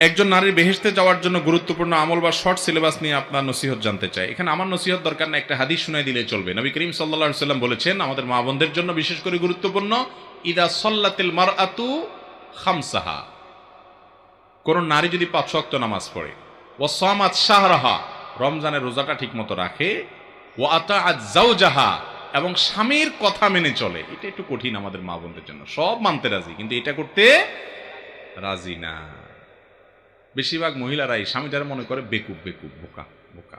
একজন নারীর বেহেশতে যাওয়ার জন্য গুরুত্বপূর্ণ আমল বা শর্ট সিলেবাস নিয়ে আপনার নসিহত জানতে চাই। এখানে আমার নসিহত দরকার না, একটা হাদিস শুনাই দিলে চলবে। নবী করিম সাল্লাল্লাহু আলাইহি সাল্লাম বলেছেন, আমাদের মা বোনদের জন্য বিশেষ করে গুরুত্বপূর্ণ, ইদা সল্লাতিল মারআতু খামসাহা, কোন নারী যদি 5 ওয়াক্ত নামাজ পড়ে, ওয়া সামাত শাহরাহা, রমজানের রোজাটা ঠিকমতো রাখে, ওয়া আতাআত যাওজাহা, এবং স্বামীর কথা মেনে চলে। এটা একটু কঠিন আমাদের মা বোনদের জন্য, সব মানতে রাজি কিন্তু এটা করতে রাজি না। বেশিরভাগ মহিলারাই স্বামীটারে মনে করে বেকুব বেকুব, বোকা বোকা।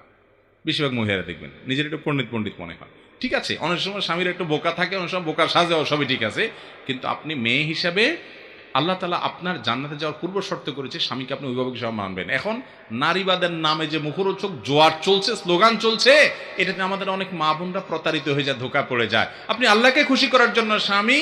বেশিরভাগ মহিলারা দেখবেন নিজের একটু পণ্ডিত পণ্ডিত মনে হয়। ঠিক আছে, অনেক সময় স্বামীর একটু বোকা থাকে, অনেক সময় বোকা সাজেও, সবই ঠিক আছে। কিন্তু আপনি মেয়ে হিসাবে আল্লাহ তাআলা আপনার জান্নাতে যাওয়ার পূর্ব শর্ত করেছে স্বামীকে আপনি অভিভাবক হিসাবে মানবেন। এখন নারীবাদের নামে যে মুখরোচক জোয়ার চলছে, স্লোগান চলছে, এটাতে আমাদের অনেক মা বোনরা প্রতারিত হয়ে যায়, ধোঁকা পড়ে যায়। আপনি আল্লাহকে খুশি করার জন্য স্বামী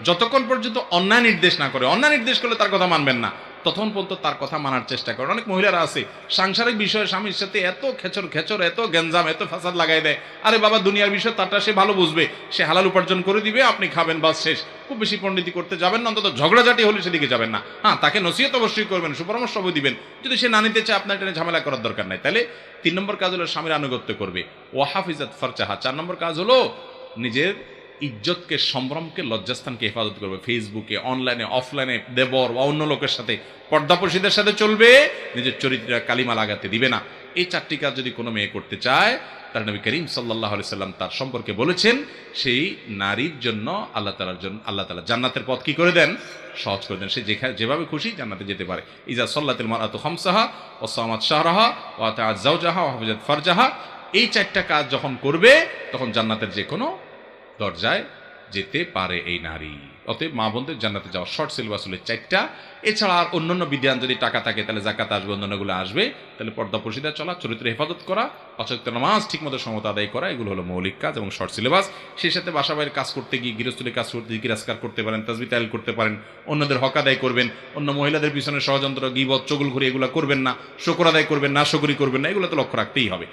যতক্ষণ পর্যন্ত অন্যায় নির্দেশ না করে, অন্যায় নির্দেশ করলে তার কথা মানবেন না, তখন পর্যন্ত তার কথা মানার চেষ্টা করেন। অনেক মহিলারা আছে সাংসারিক বিষয়ে স্বামীর সাথে এত খেচর খেচর, এত গেঞ্জাম, এত ফাসাদ লাগাই দেয়। আরে বাবা, দুনিয়ার বিষয় তারটা সে ভালো বুঝবে, সে হালাল উপার্জন করে দিবে, আপনি খাবেন, বাস শেষ। খুব বেশি পণ্ডিতি করতে যাবেন না, অন্তত ঝগড়াঝাটি হলে সেদিকে যাবেন না। হ্যাঁ, তাকে নসিহত অবশ্যই করবেন, সুপরামর্শ দিবেন। যদি সে না নিতে চায়, আপনার এটা ঝামেলা করার দরকার নাই। তাহলে 3 নম্বর কাজ হলো স্বামীর আনুগত্য করবে, ওয়াহাফিজাত ফারজাহা। 4 নম্বর কাজ হলো নিজের ইজ্জতকে, সম্ভ্রমকে, লজ্জাস্থানকে হেফাজত করবে। ফেসবুকে, অনলাইনে, অফলাইনে, দেবর বা অন্য লোকের সাথে, পর্দাপশীদের সাথে চলবে, নিজের চরিত্রে কালিমা লাগাতে দিবে না। এই 4টি কাজ যদি কোনো মেয়ে করতে চায়, তার নবী করিম সাল্লাল্লাহু আলাইহি সাল্লাম তার সম্পর্কে বলেছেন, সেই নারীর জন্য আল্লাহ তাআলা জান্নাতের পথ কি করে দেন? সহজ করে দেন। সে যেভাবে খুশি জান্নাতে যেতে পারে। ইজা সল্লাতিল মারআতু খামসাহা ওয়া সামাত শাহরাহা ওয়া আতাআত যাওজাহা ওয়া হাফিজাত ফারজাহা, এই 4টা কাজ যখন করবে, তখন জান্নাতের যে কোনো দরজায় যেতে পারে এই নারী। অতএব মা বোনদের জান্নাতে যাওয়ার শর্ট সিলেবাস হলো 4টা। এছাড়া আর অন্যান্য বিধান, যদি টাকা থাকে তাহলে যাকাত আসবে, অন্যান্যগুলো আসবে। তাহলে পর্দা পর্শিদা চলা, চরিত্র হেফাজত করা, 5 ওয়াক্ত নামাজ ঠিকমতো সমত আদায় করা, এগুলো হলো মৌলিক কাজ এবং শর্ট সিলেবাস। সেই সাথে বাসা বাড়ির কাজ করতে গিয়ে, গৃহস্থলীর কাজ করতে গিয়ে আজকার করতে পারেন, তাসবিহ তাহলিল করতে পারেন, অন্যদের হক আদায় করবেন, অন্য মহিলাদের পিছনে ষড়যন্ত্র, গীবত, চুগলখড়ি এগুলো করবেন না, শুকর আদায় করবেন না, শুকরি করবেন না, এগুলো তো লক্ষ্য রাখতেই হবে।